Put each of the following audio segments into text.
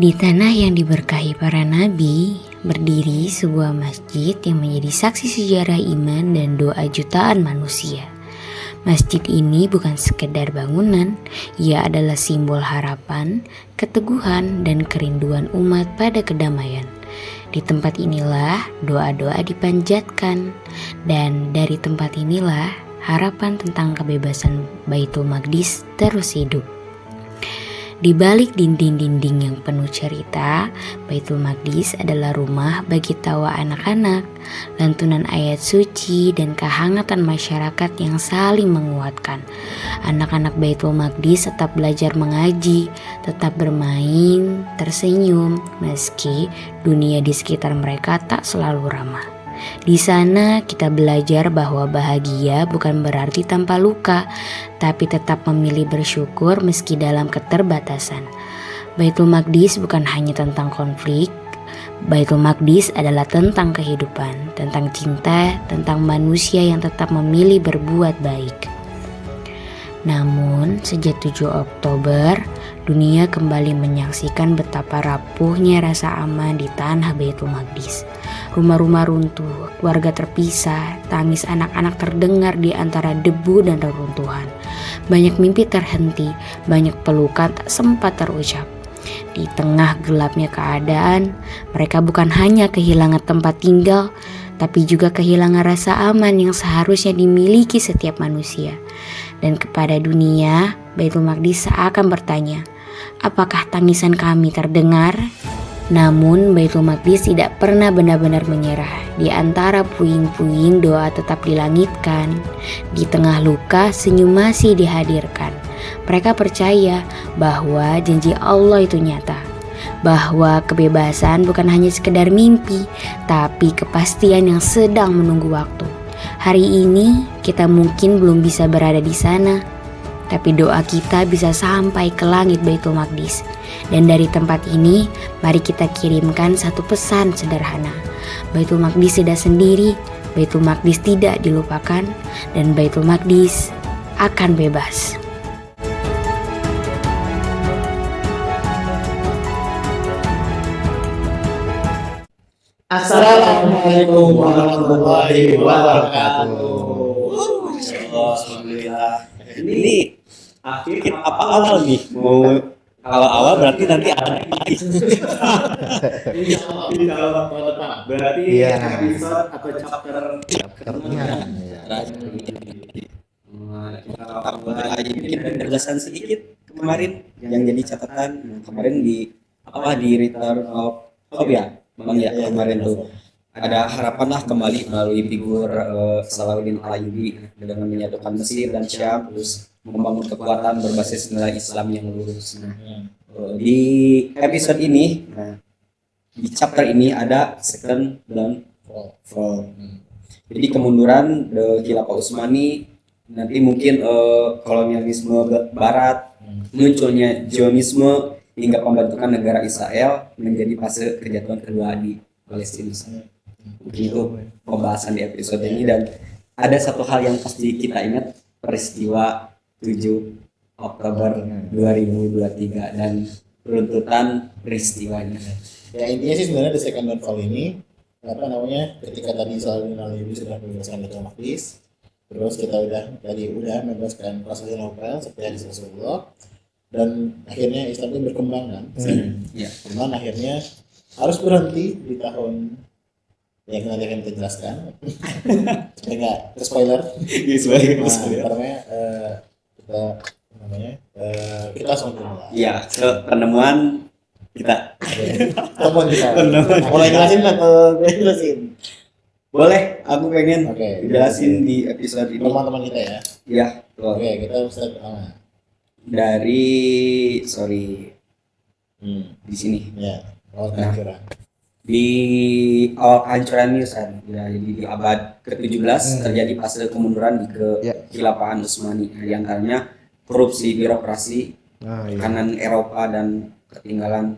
Di tanah yang diberkahi para nabi, berdiri sebuah masjid yang menjadi saksi sejarah iman dan doa jutaan manusia. Masjid ini bukan sekedar bangunan, ia adalah simbol harapan, keteguhan, dan kerinduan umat pada kedamaian. Di tempat inilah doa-doa dipanjatkan, dan dari tempat inilah harapan tentang kebebasan Baitul Maqdis terus hidup. Di balik dinding-dinding yang penuh cerita, Baitul Maqdis adalah rumah bagi tawa anak-anak, lantunan ayat suci, dan kehangatan masyarakat yang saling menguatkan. Anak-anak Baitul Maqdis tetap belajar mengaji, tetap bermain, tersenyum, meski dunia di sekitar mereka tak selalu ramah. Di sana kita belajar bahwa bahagia bukan berarti tanpa luka, tapi tetap memilih bersyukur meski dalam keterbatasan. Baitul Maqdis bukan hanya tentang konflik, Baitul Maqdis adalah tentang kehidupan, tentang cinta, tentang manusia yang tetap memilih berbuat baik. Namun, sejak 7 Oktober, dunia kembali menyaksikan betapa rapuhnya rasa aman di tanah Baitul Maqdis. Rumah-rumah runtuh, keluarga terpisah, tangis anak-anak terdengar di antara debu dan reruntuhan. Banyak mimpi terhenti, banyak pelukan tak sempat terucap. Di tengah gelapnya keadaan, mereka bukan hanya kehilangan tempat tinggal, tapi juga kehilangan rasa aman yang seharusnya dimiliki setiap manusia. Dan kepada dunia, Baitul Maqdis seakan bertanya, apakah tangisan kami terdengar? Namun Baitul Maqdis tidak pernah benar-benar menyerah. Di antara puing-puing doa tetap dilangitkan. Di tengah luka senyum masih dihadirkan. Mereka percaya bahwa janji Allah itu nyata. Bahwa kebebasan bukan hanya sekedar mimpi, tapi kepastian yang sedang menunggu waktu. Hari ini kita mungkin belum bisa berada di sana, tapi doa kita bisa sampai ke langit Baitul Maqdis. Dan dari tempat ini, mari kita kirimkan satu pesan sederhana. Baitul Maqdis tidak sendiri, Baitul Maqdis tidak dilupakan, dan Baitul Maqdis akan bebas. Assalamualaikum warahmatullahi wabarakatuh. Alhamdulillah. Ini akhir apa awal nih? Mau awal berarti nanti ada lagi. Insya Allah tepat. Berarti Iya. episode atau chapternya. Kita mulai bikin penjelasan sedikit kemarin yang jadi catatan kemarin di Return of Hope ya, Bang ya, kemarin tuh ada harapan lah kembali melalui figur Salahuddin Al-Ayyubi dengan menyatukan Mesir dan Syam, terus membangun kekuatan berbasis nilai Islam yang lurus. Di episode ini, di chapter ini ada second dan fall. Jadi kemunduran Khilafah Utsmani, nanti mungkin kolonialisme Barat, munculnya Zionisme hingga pembentukan negara Israel menjadi fase kejatuhan kedua di Palestina. Begitu pembahasan di episode ini, dan ada satu hal yang pasti kita ingat, peristiwa 7 Oktober 2023 dan runtutan peristiwanya. Ya intinya sih sebenarnya the second downfall ini ketika tadi Salahuddin Al-Ayyubi sudah membebaskan Baitul Maqdis, terus kita udah membebaskan Konstantinopel seperti hadis Rasulullah, dan akhirnya Islam itu berkembang kan. Cuman akhirnya harus berhenti di tahun yang nanti akan kita jelaskan supaya nggak spoiler. Karena kita langsung mulai. Iya, penemuan kita. Temuan kita. Mulai jelasin. Boleh, aku pengen jelasin di episode ini. Teman-teman kita ya. Iya. Oke, kita start pertama. Dari di sini. Ya. Kehancuran. Di awal kehancuran Yusan, ya, jadi di abad ke-17 terjadi fase kemunduran di Khilafah Utsmani, di antaranya korupsi birokrasi, kanan Eropa, dan ketinggalan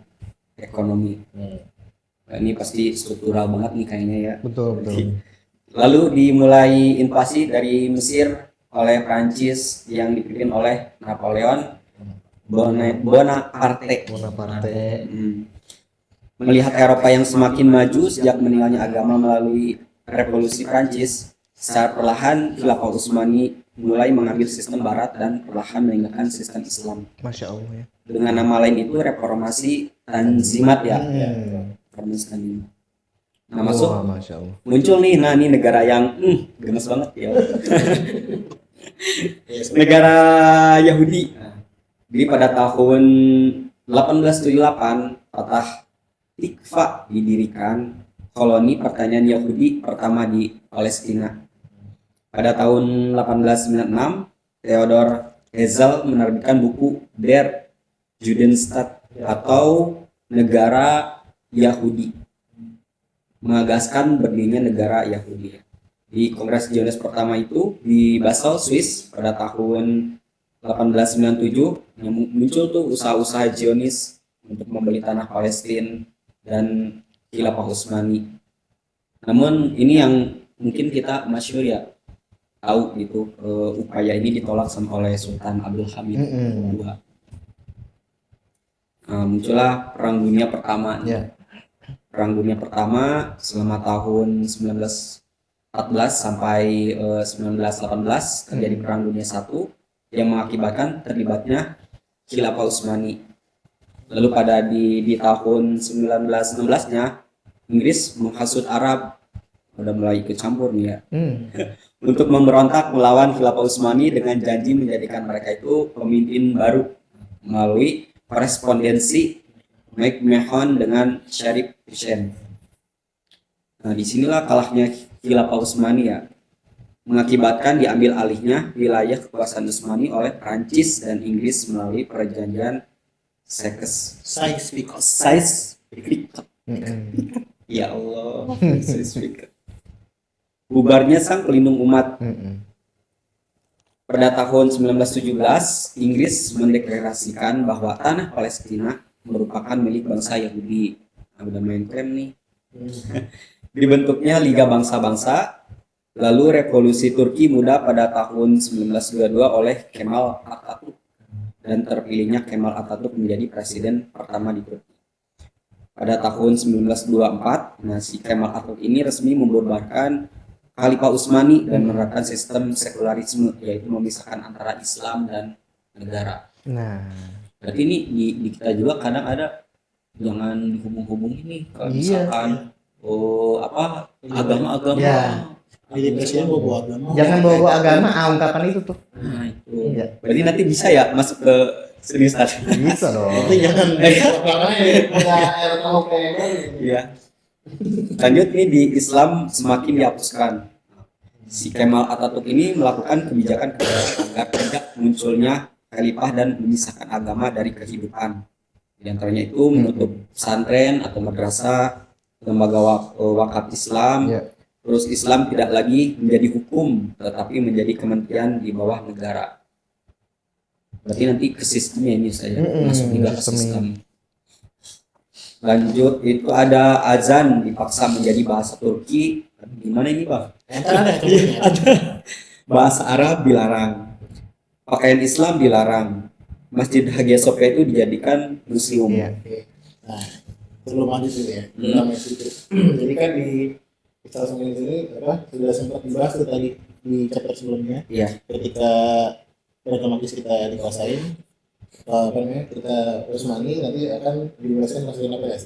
ekonomi. Nah, ini pasti struktural banget nih kayaknya ya. Betul. Lalu dimulai invasi dari Mesir oleh Prancis yang dipimpin oleh Napoleon. Bonaparte. Bonaparte. Melihat Eropa yang semakin maju sejak meninggalnya agama melalui revolusi Prancis, secara perlahan Khilafah Utsmani mulai mengambil sistem Barat dan perlahan meninggalkan sistem Islam. Masya Allah ya. Dengan nama lain itu reformasi Tanzimat ya. Reformasi Tanzimat. Nah masuk Wah, Masya Allah. muncul nih, nah ini negara yang gemes banget ya. Negara Yahudi. Jadi pada tahun 1878 Fatah Tikva didirikan, koloni pertanian Yahudi pertama di Palestina. Pada tahun 1896 Theodor Herzl menerbitkan buku Der Judenstaat atau Negara Yahudi, mengagaskan berdirinya negara Yahudi. Di Kongres Zionis pertama itu di Basel, Swiss pada tahun 1897 muncul tuh usaha-usaha Zionis untuk membeli tanah Palestina dan Khilafah Utsmani. Namun ini yang mungkin kita masyhur ya tahu gitu, upaya ini ditolak oleh Sultan Abdul Hamid II. Muncullah Perang Dunia Pertama. Ya. Perang Dunia Pertama selama tahun 1914 sampai 1918 terjadi Perang Dunia I yang mengakibatkan terlibatnya Khilafah Utsmani. Lalu pada di tahun 1916-nya Inggris menghasut Arab, udah mulai ikut campur nih ya, untuk memberontak melawan Khilafah Utsmani dengan janji menjadikan mereka itu pemimpin baru melalui korespondensi McMahon dengan Sharif Hussein. Nah disinilah kalahnya Khilafah Utsmani ya, mengakibatkan diambil alihnya wilayah kekuasaan Utsmani oleh Prancis dan Inggris melalui perjanjian Sykes-Picot. Ya Allah, Sykes-Picot. Bubarnya sang pelindung umat. Pada tahun 1917, Inggris mendeklarasikan bahwa tanah Palestina merupakan milik bangsa Yahudi. Nah, udah main klaim nih. Dibentuknya Liga Bangsa-Bangsa. Lalu revolusi Turki muda pada tahun 1922 oleh Kemal Atatürk dan terpilihnya Kemal Atatürk menjadi presiden pertama di Turki. Pada tahun 1924, si Kemal Atatürk ini resmi membubarkan Khalifah Utsmani dan menerapkan sistem sekularisme, yaitu memisahkan antara Islam dan negara. Nah, Berarti ini di kita juga kadang ada jangan dihubung-hubungin nih kalau Iya. misalkan agama-agama. Ya. Jadi presiden bawa agama. jangan bawa agama ungkapan itu tuh. Nah, itu. Iya. Berarti nanti bisa ya masuk ke serius tadi. Bisa dong. Tapi jangan Iya. Lanjut nih, di Islam semakin dihapuskan. Si Kemal Atatürk ini melakukan kebijakan agar tidak munculnya khalifah dan memisahkan agama dari kehidupan. Di antaranya itu menutup pesantren atau madrasah, lembaga wakaf Islam. Ya. Terus Islam tidak lagi menjadi hukum, tetapi menjadi kementerian di bawah negara. Berarti nanti ke sistemnya ini saya masuk juga ke sistem sistem. Lanjut itu ada azan dipaksa menjadi bahasa Turki. Gimana ini Bang? Bahasa Arab dilarang. Pakaian Islam dilarang. Masjid Hagia Sophia itu dijadikan museum. Iya. Nah, sebelum lanjut dulu ya. Pertama itu. Jadi kan di salah satu ini sudah sempat dibahas tuh tadi di chapter sebelumnya. Iya. Ketika otomatis kita dikuasain, kita Utsmani nanti akan dibebaskan masuk apa ya?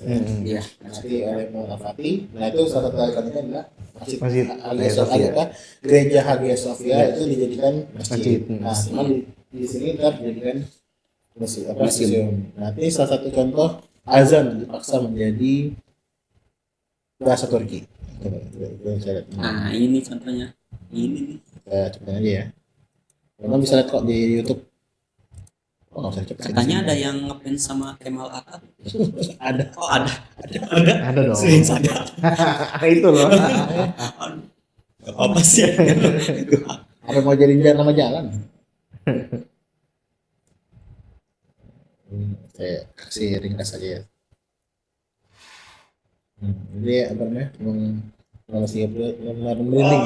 Iya. Nanti oleh Muhammad Fatih. Nah itu salah satu alasannya adalah Masjid Hagia Sophia. Gereja Hagia Sophia itu dijadikan masjid. Masjid. Nah, cuman di sini tetap dijadikan museum. Museum. Nanti salah satu contoh azan dipaksa menjadi bahasa Turki. Coba saya lihat. Nah ini contohnya. Ini nih. Kita coba aja ya. Kamu bisa lihat kok di YouTube. Oh, saya coba. Katanya ada yang ngefans sama Kemal Atatürk. Ada. Oh ada. Ada dong. Sering sadar. Itu loh. Gak apa sih. Apa mau jadi nama jalan? Saya kasih ringkas aja ya. Jadi apa namanya? Masih merinding.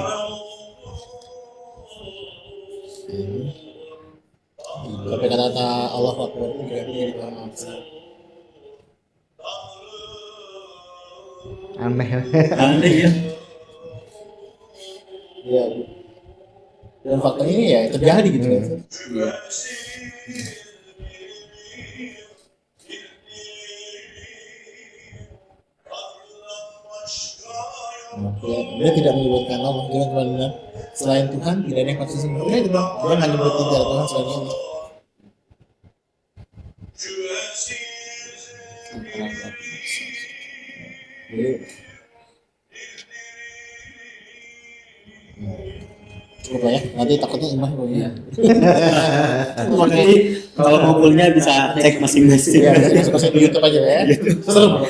Sampai kata-kata Allah Akbar itu juga dia jadi Tuhan Maha Besar. Aneh. Aneh ya. Iya. Dan fakta ini ya terjadi gitu kan. Iya. Ya, dia tidak menyebutkan Allah, dia cuma bilang selain Tuhan tidak ada yang pasti sembah. Dia hanya menyebutkan tidak ada Tuhan selain Allah. Jadi, cukup lah ya, nanti takutnya imah pokoknya. Jadi kalau ngumpulnya bisa cek masing-masing. Iya, masuk di YouTube aja ya. Serem,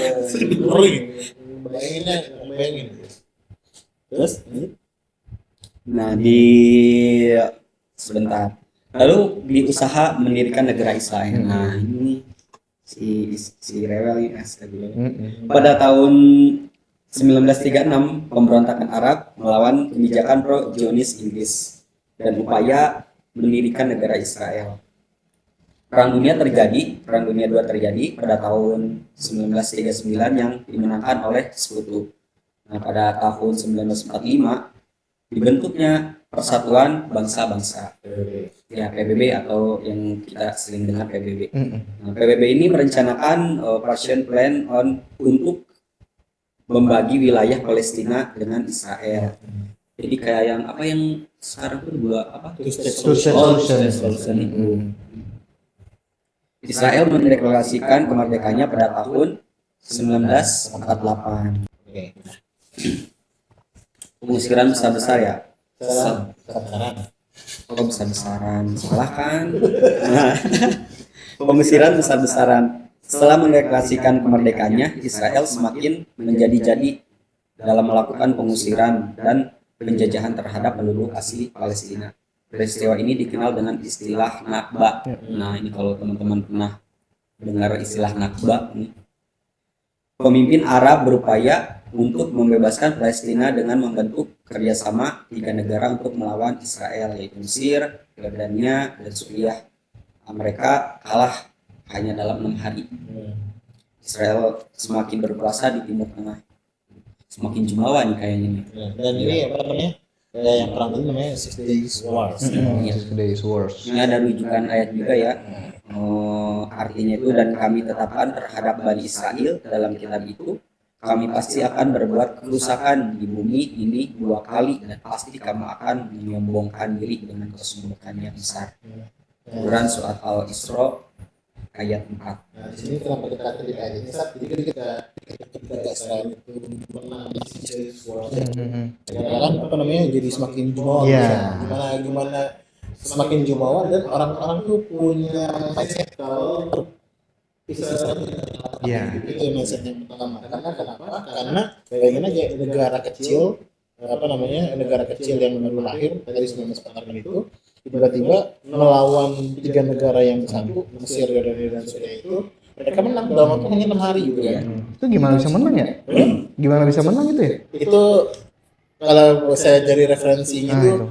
ngeri. Bayangin. Terus, Nah, sebentar. Lalu di usaha mendirikan negara Israel. Nah, ini si rewel ini astaga. Pada tahun 1936, pemberontakan Arab melawan kebijakan pro-Zionis Inggris dan upaya mendirikan negara Israel. Perang Dunia II terjadi pada tahun 1939 yang dimenangkan oleh Sekutu. Nah, pada tahun 1945 dibentuknya Persatuan Bangsa-Bangsa, ya PBB atau yang kita sering dengar PBB. Nah, PBB ini merencanakan Operation Plan untuk membagi wilayah Palestina dengan Israel. Jadi kayak yang sekarang tuh Two-state solution itu. Israel mendeklarasikan kemerdekaannya pada tahun 1948. Pengusiran besar-besar ya. Oh, besar-besaran, salah kan? Pengusiran besar-besaran. Setelah mendeklarasikan kemerdekaannya, Israel semakin menjadi-jadi dalam melakukan pengusiran dan penjajahan terhadap penduduk asli Palestina. Peristiwa ini dikenal dengan istilah Nakba. Nah, ini kalau teman-teman pernah dengar istilah Nakba, nih. Pemimpin Arab berupaya untuk membebaskan Palestina dengan membentuk kerjasama 3 negara untuk melawan Israel, yaitu Mesir, Yordania, dan Suriah. Mereka kalah hanya dalam 6 hari. Israel semakin berkuasa di Timur Tengah, semakin jumawa nih kayaknya nih. Dan ini apa namanya? Yang perang itu namanya Six Days Wars. Days Wars. Ini ada rujukan ayat juga ya. Artinya itu, dan kami tetapkan terhadap Bani Israel dalam kitab itu, kami pasti akan berbuat kerusakan di bumi ini 2 kali dan pasti kamu akan menyombongkan diri dengan kesombongan yang besar. Quran surat Al-Isra ayat 4. Nah, di sini kenapa kita ketika ayat ini saat jadi ketika Israel itu menang di Six Days Wars, kan apa namanya jadi semakin jumawa. Gimana semakin jumawa dan orang-orang tuh punya mindset kalau Israel itu mindset yang pertama. Karena kenapa? Karena bayangin aja negara kecil negara kecil yang baru lahir dari 1948 itu tiba-tiba melawan 3 negara yang bersatu, Mesir, Yordania, dan Suriah itu mereka menang dalam waktu hanya 6 hari gitu ya. Itu gimana bisa menang ya? Gimana bisa menang itu ya? Itu kalau saya dari referensinya itu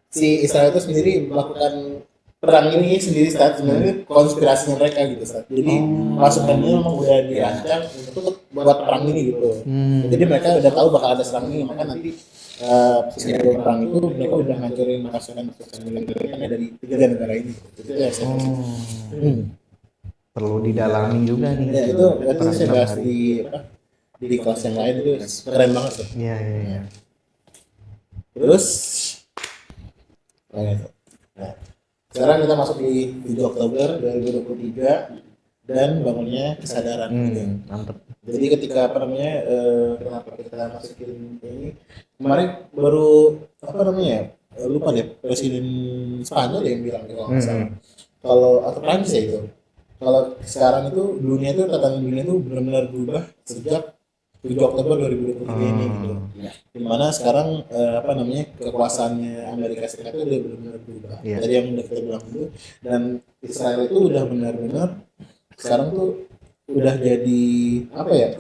si Israel itu sendiri melakukan perang ini sendiri sebenarnya konspirasinya mereka gitu saat. Jadi pasukannya memang udah dirancang untuk buat perang ini gitu. Jadi mereka udah tahu bakal ada serang ini, maka nanti sebelum perang itu mereka udah ngancurin pasukan militernya dari 3 negara ini. Itu ya saya perlu didalami juga nih. Ya, itu saya bahas di kelas yang lain itu keren banget tuh. Iya. Terus nah, sekarang kita masuk di 7 Oktober 2023 dan bangunnya kesadaran. Mantep. Jadi ketika kenapa kita masukin ini kemarin baru lupa deh Presiden Spanyol yang bilang kalau nggak salah. Kalau atau Prancis ya itu. Kalau sekarang itu tatanan dunia itu benar-benar berubah sejak 7 Oktober 2023 ini gitu. Dimana sekarang kekuasaannya Amerika Serikat itu udah benar-benar berubah. Dari yang udah kita bilang dulu, dan Israel itu udah benar-benar sekarang tuh udah jadi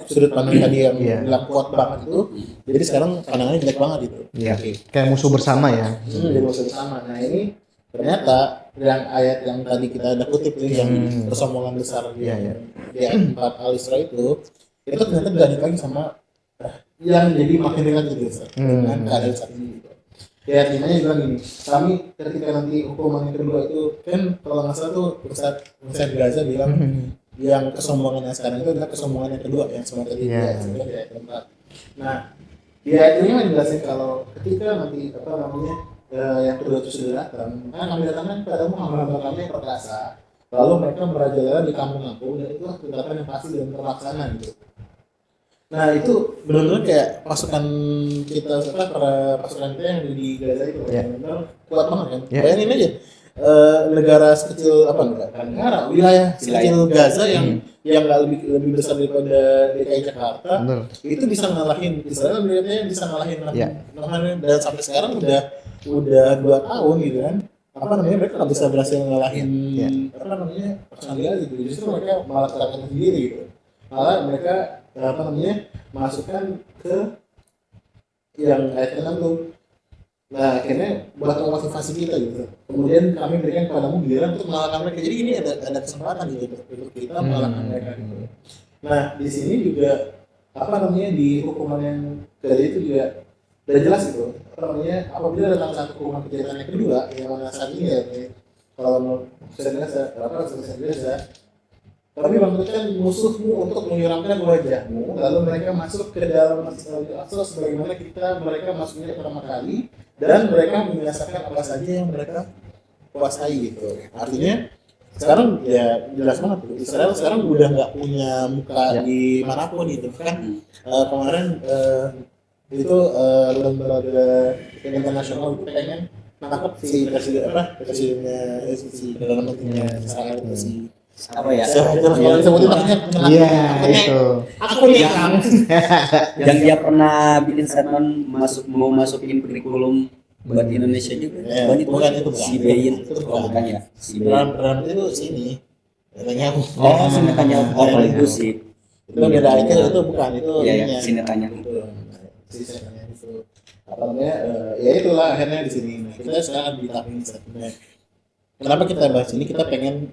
sudut pandang tadi yang bilang kuat banget itu, jadi sekarang pandangannya jelek banget itu. Iya. Kayak musuh bersama ya. Jadi musuh bersama. Nah ini ternyata yang ayat yang tadi kita ada kutip tuh yang kesombongan besar Iya, iya. di ayat 4 Al-Isra itu ternyata dilanjut lagi sama yang jadi makin ringan gitu Ustaz, dengan keadaan saat ini gitu. Ya artinya bilang gini, kami ketika nanti hukuman yang kedua itu kan kalau nggak salah tuh Ustaz Gaza bilang yang kesombongan yang sekarang itu adalah kesombongan yang kedua yang semua tadi Iya. di ayat keempat. Nah di ayat ini menjelaskan kalau ketika nanti apa namanya yang kedua itu sudah datang, maka kami datangkan kepadamu hamba-hamba kami yang perkasa, lalu mereka merajalela di kampung-kampung dan itulah tindakan yang pasti dan terlaksana gitu. Nah itu benar-benar kayak pasukan kita para pasukan kita yang di Gaza itu benar-benar kuat banget kan. Bayangin aja negara sekecil negara wilayah sekecil Gaza yang nggak lebih besar daripada DKI Jakarta itu bisa ngalahin Israel, bisa ngalahin dan sampai sekarang udah 2 tahun gitu kan. Mereka nggak bisa berhasil ngalahin pasukan Gaza gitu. Justru mereka malah terangkan sendiri gitu. Malah mereka masukkan ke yang ayat 6 tuh. Nah akhirnya buat motivasi kita gitu. Kemudian kami berikan kepadamu giliran untuk mengalahkan mereka. Jadi ini ada kesempatan gitu untuk kita mengalahkan mereka gitu. Nah di sini juga di hukuman yang kedua itu juga udah jelas gitu. Apabila datang satu hukuman kejahatan yang kedua yang mana saat ini ya kalau saya biasa kami bangkitkan musuhmu untuk menyiramkan wajahmu, lalu mereka masuk ke dalam Masjid Al-Aqsa sebagaimana mereka masuknya pertama kali, dan mereka membinasakan apa saja yang mereka kuasai gitu. Artinya sekarang ya jelas banget Israel sekarang udah nggak punya muka di manapun gitu kan. Kemarin itu lembaga internasional itu pengen nangkep si presidennya si perdana menterinya Israel itu si apa ya? Iya, itu. Aku nih yang dia pernah bikin statement mau masukin kurikulum buat Indonesia juga. Bukan itu si Beyin itu bukan ya? Si Beyin. Peran itu sini. Netanyahu. Oh, si Netanyahu. Oh, itu sih. Itu beda itu bukan itu. Iya, si Netanyahu. Si Netanyahu itu ya itulah akhirnya di sini. Kita sekarang di tahap ini sebenarnya. Kenapa kita bahas ini? Kita pengen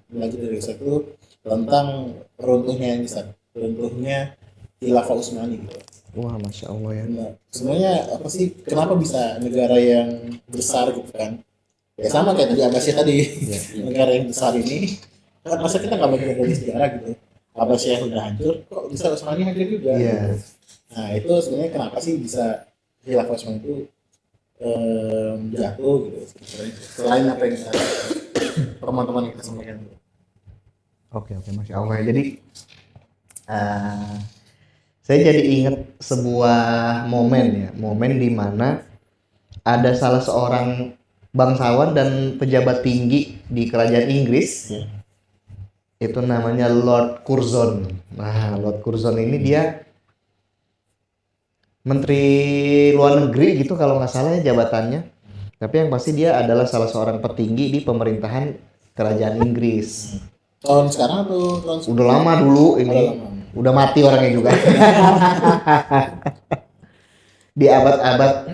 belajar dari satu tentang runtuhnya Khilafah Utsmani gitu. Wah, masya Allah ya. Nah, sebenarnya apa sih? Kenapa bisa negara yang besar gitu kan? Ya sama kayak tadi Abbasiyah tadi. Negara yang besar ini, kan masa kita nggak belajar dari sejarah gitu? Abbasiyah udah hancur, kok bisa Utsmani hancur juga? Iya. Nah itu sebenarnya kenapa sih bisa Khilafah Utsmani itu jatuh gitu selain apa yang kita teman-teman kita sampaikan. Oke, masya Allah. Jadi saya jadi ingat sebuah momen di mana ada salah seorang bangsawan dan pejabat tinggi di kerajaan Inggris, itu namanya Lord Curzon. Nah, Lord Curzon ini dia Menteri Luar Negeri gitu kalau nggak salah ya jabatannya. Tapi yang pasti dia adalah salah seorang petinggi di pemerintahan kerajaan Inggris. Tahun sekarang atau tahun Udah lama dulu ini. Udah mati orangnya juga. Di abad-abad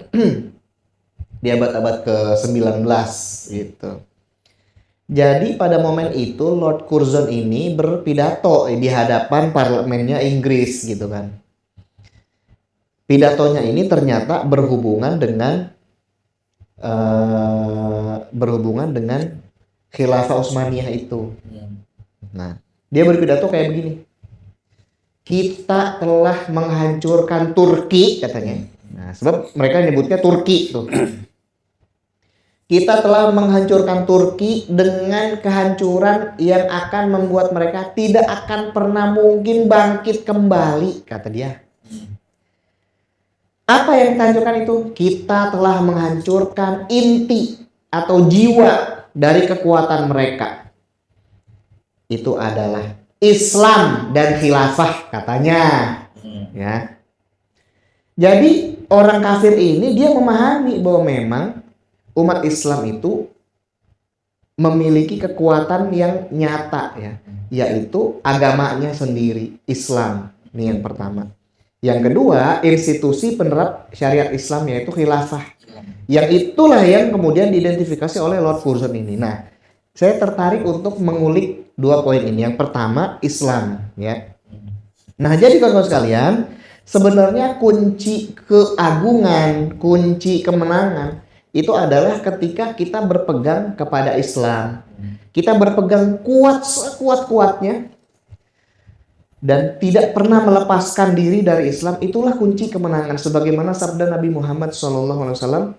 ke-19 gitu. Jadi pada momen itu Lord Curzon ini berpidato di hadapan parlemennya Inggris gitu kan. Pidatonya ini ternyata berhubungan dengan Khilafah Utsmaniyah itu. Nah, dia berpidato kayak begini. Kita telah menghancurkan Turki katanya. Nah, sebab mereka nyebutnya Turki tuh. Kita telah menghancurkan Turki dengan kehancuran yang akan membuat mereka tidak akan pernah mungkin bangkit kembali, kata dia. Apa yang kita hancurkan itu? Kita telah menghancurkan inti atau jiwa dari kekuatan mereka. Itu adalah Islam dan khilafah katanya. Ya. Jadi orang kafir ini dia memahami bahwa memang umat Islam itu memiliki kekuatan yang nyata ya, yaitu agamanya sendiri, Islam. Ini yang pertama. Yang kedua, institusi penerap syariat Islam yaitu khilafah. Yang itulah yang kemudian diidentifikasi oleh Lord Curzon ini. Nah, saya tertarik untuk mengulik dua poin ini. Yang pertama, Islam, ya. Nah, jadi kawan-kawan sekalian, sebenarnya kunci keagungan, kunci kemenangan itu adalah ketika kita berpegang kepada Islam. Kita berpegang kuat sekuat-kuatnya dan tidak pernah melepaskan diri dari Islam. Itulah kunci kemenangan. Sebagaimana sabda Nabi Muhammad SAW,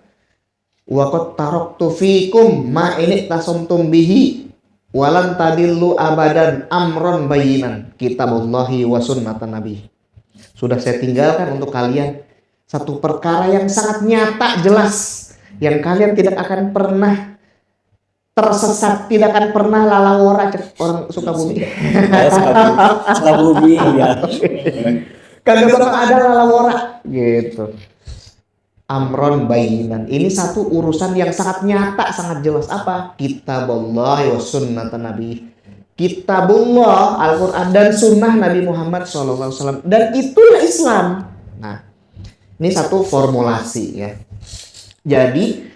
wa qad taraktu fikum ma in tasumtum bihi walan tadillu abadan amron bayinan kitabullahi wa sunnatan nabi. Sudah saya tinggalkan untuk kalian satu perkara yang sangat nyata, jelas, yang kalian tidak akan pernah tersesat, tidak akan pernah lalawora. Orang Sukabumi. Sukabumi ya. Kagak bakal ada lalawora gitu. Amron bayinan. Ini satu urusan yang sangat nyata, sangat jelas. Apa? Kitabullah wa sunnatan nabi. Kitabullah, Al-Quran, dan sunnah Nabi Muhammad SAW. Dan itulah Islam. Nah, ini satu formulasi ya. Jadi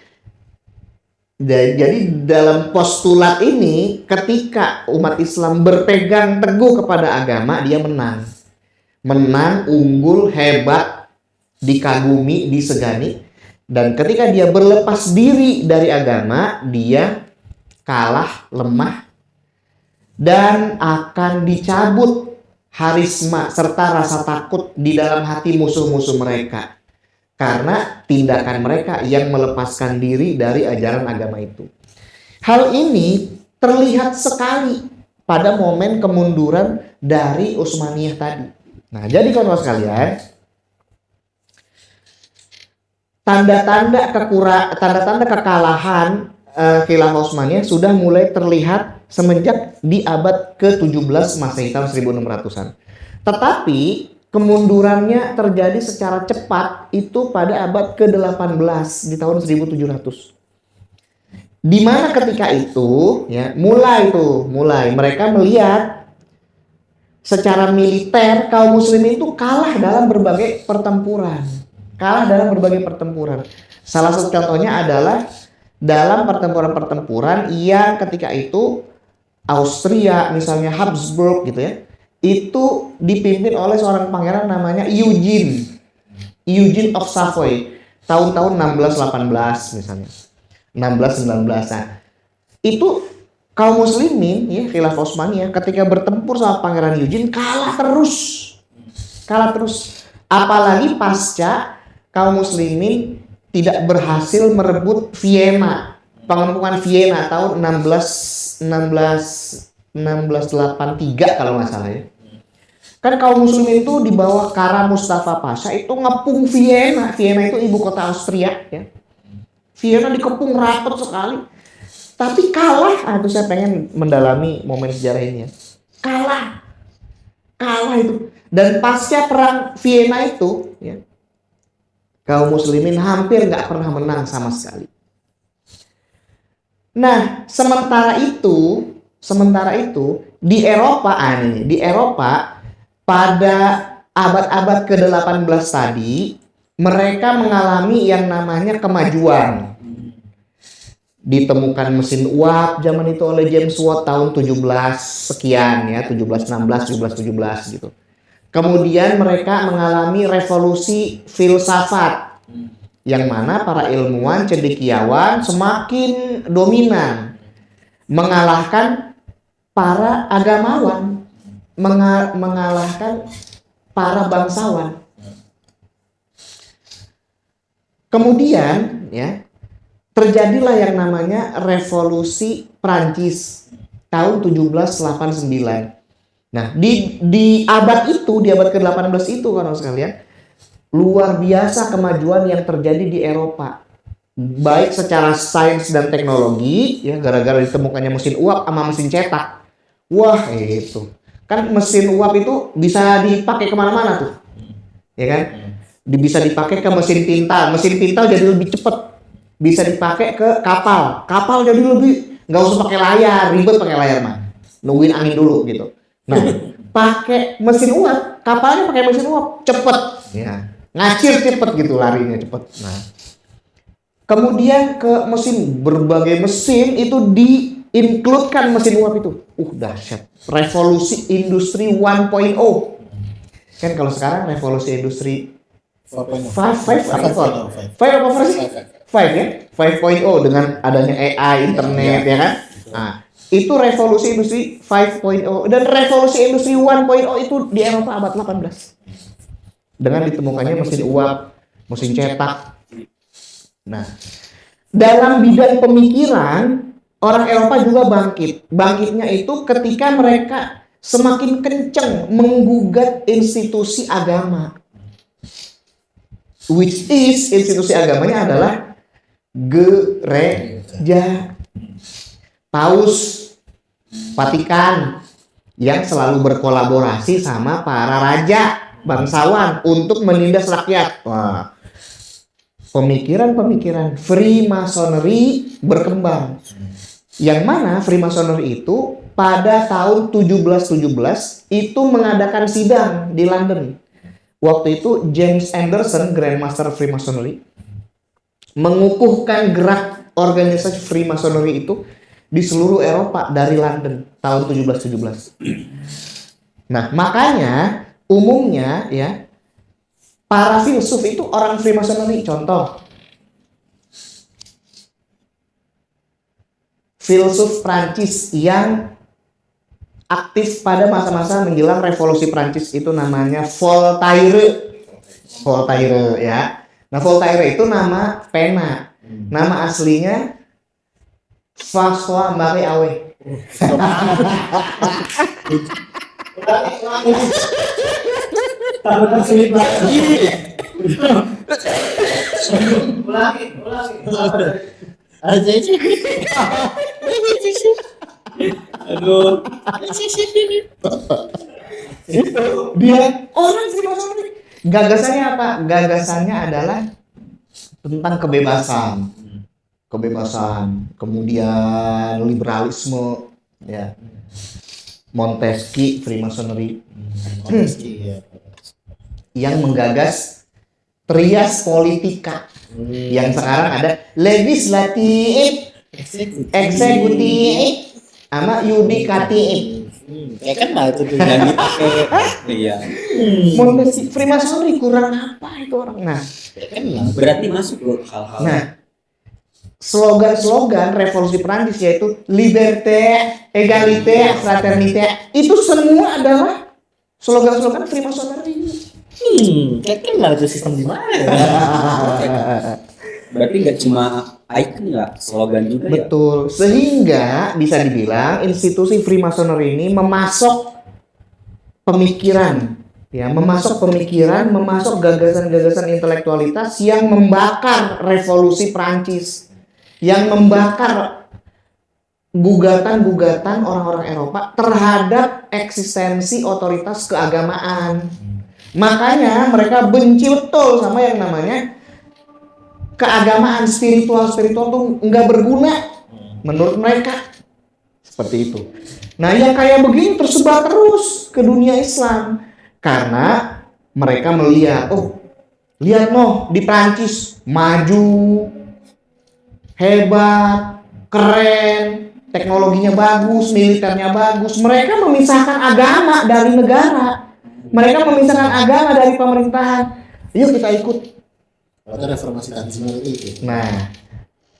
dalam postulat ini, ketika umat Islam berpegang teguh kepada agama, dia menang. Menang, unggul, hebat, dikagumi, disegani. Dan ketika dia berlepas diri dari agama, dia kalah, lemah, dan akan dicabut harisma serta rasa takut di dalam hati musuh-musuh mereka karena tindakan mereka yang melepaskan diri dari ajaran agama itu. Hal ini terlihat sekali pada momen kemunduran dari Utsmaniyah tadi. Nah, jadi kawan-kawan sekalian, tanda-tanda kekalahan Khilafah Utsmaniyah sudah mulai terlihat semenjak di abad ke-17 Masehi tahun 1600-an. Tetapi kemundurannya terjadi secara cepat itu pada abad ke-18 di tahun 1700. Di mana ketika itu ya mulai mereka melihat secara militer kaum muslimin itu kalah dalam berbagai pertempuran. Salah satu contohnya adalah dalam pertempuran-pertempuran yang ketika itu Austria, misalnya Habsburg gitu ya, itu dipimpin oleh seorang pangeran namanya Eugene of Savoy, tahun-tahun 1618 misalnya, 1619. Nah, itu kaum muslimin ya, Khilafah Utsmaniyah ketika bertempur sama pangeran Eugene kalah terus. Apalagi pasca kaum muslimin tidak berhasil merebut Vienna, pengepungan Vienna tahun 1683 kalau nggak salah ya. Kan kaum muslimin itu di bawah Kara Mustafa Pasha itu ngepung Vienna. Vienna itu ibu kota Austria ya. Vienna dikepung rapat sekali. Tapi kalah. Itu saya pengen mendalami momen sejarah ini ya. Kalah itu. Dan pasca perang Vienna itu ya, kaum muslimin hampir nggak pernah menang sama sekali. Nah, sementara itu di Eropa pada abad-abad ke-18 tadi mereka mengalami yang namanya kemajuan. Ditemukan mesin uap zaman itu oleh James Watt tahun 17 sekian ya, 1716, 1717 gitu. Kemudian mereka mengalami revolusi filsafat yang mana para ilmuwan cendekiawan semakin dominan, mengalahkan para agamawan, mengalahkan para bangsawan. Kemudian ya, terjadilah yang namanya revolusi Prancis tahun 1789. Nah, di abad itu, di abad ke-18 itu kan sekalian, luar biasa kemajuan yang terjadi di Eropa. Baik secara sains dan teknologi, ya gara-gara ditemukannya mesin uap sama mesin cetak. Wah, itu. Kan mesin uap itu bisa dipakai kemana-mana tuh. Ya kan? Bisa dipakai ke mesin tinta. Mesin tinta jadi lebih cepat. Bisa dipakai ke kapal. Kapal jadi lebih, nggak usah pakai layar, ribet pakai layar mah. Nungguin angin dulu gitu. Nah, pakai mesin uap, kapalnya pakai mesin uap, cepet. Ya, ngacir cepet gitu, larinya cepet. Nah, kemudian ke mesin, berbagai mesin itu di-include-kan mesin uap itu. Dahsyat. Revolusi industri 1.0. Kan kalau sekarang revolusi industri 4.0. 5 apa versi? 5 ya? 5.0 dengan adanya AI, internet ya kan? Nah, itu revolusi industri 5.0 dan revolusi industri 1.0 itu di Eropa abad 18. Dengan ditemukannya mesin uap, mesin cetak. Nah, dalam bidang pemikiran, orang Eropa juga bangkit. Bangkitnya itu ketika mereka semakin kencang menggugat institusi agama. Which is, institusi agamanya adalah gereja. Paus, Vatikan, yang selalu berkolaborasi sama para raja, bangsawan untuk menindas rakyat. Wah, pemikiran-pemikiran Freemasonry berkembang. Yang mana Freemasonry itu pada tahun 1717 itu mengadakan sidang di London. Waktu itu James Anderson, Grandmaster Freemasonry, mengukuhkan gerak organisasi Freemasonry itu di seluruh Eropa dari London tahun 1717. Nah, makanya umumnya ya para filsuf itu orang Freemasonry. Contoh, filsuf Prancis yang aktif pada masa-masa menjelang revolusi Prancis itu namanya Voltaire. Voltaire ya. Nah, Voltaire itu nama pena. Nama aslinya François Marie Awe. Takut terselip lagi. Aduh. Dia orang Freemasonry. Gagasannya apa? Gagasannya adalah tentang kebebasan. Kebebasan, kemudian liberalisme, ya. Montesquieu Freemasonry yang menggagas trias politika yang sekarang ada legislatif, eksekutif, sama yudikatif. Ya kan lah itu yang dipakai. Iya. Montesquieu Freemasonry kurang apa itu orang? Nah, Kan lah. Berarti masuk loh hal-hal. nah, slogan-slogan revolusi Prancis yaitu liberté, égalité, fraternité, itu semua adalah slogan-slogan Freemasonry. Kan lah itu sistem di mana? Berarti nggak cuma icon nggak, slogan juga ya. Betul. Sehingga bisa dibilang institusi Freemasonry ini memasok pemikiran, ya, memasok gagasan-gagasan intelektualitas yang membakar revolusi Prancis, yang membakar gugatan-gugatan orang-orang Eropa terhadap eksistensi otoritas keagamaan. Makanya mereka benci betul sama yang namanya keagamaan. Spiritual tuh nggak berguna menurut mereka. Seperti itu. Nah, yang kayak begini tersebar terus ke dunia Islam karena mereka melihat, lihat di Prancis maju, hebat, keren, teknologinya bagus, militernya bagus. Mereka memisahkan agama dari negara. Mereka memisahkan agama dari pemerintahan. Yuk kita ikut. Atau reformasi Tanzimat itu. Nah,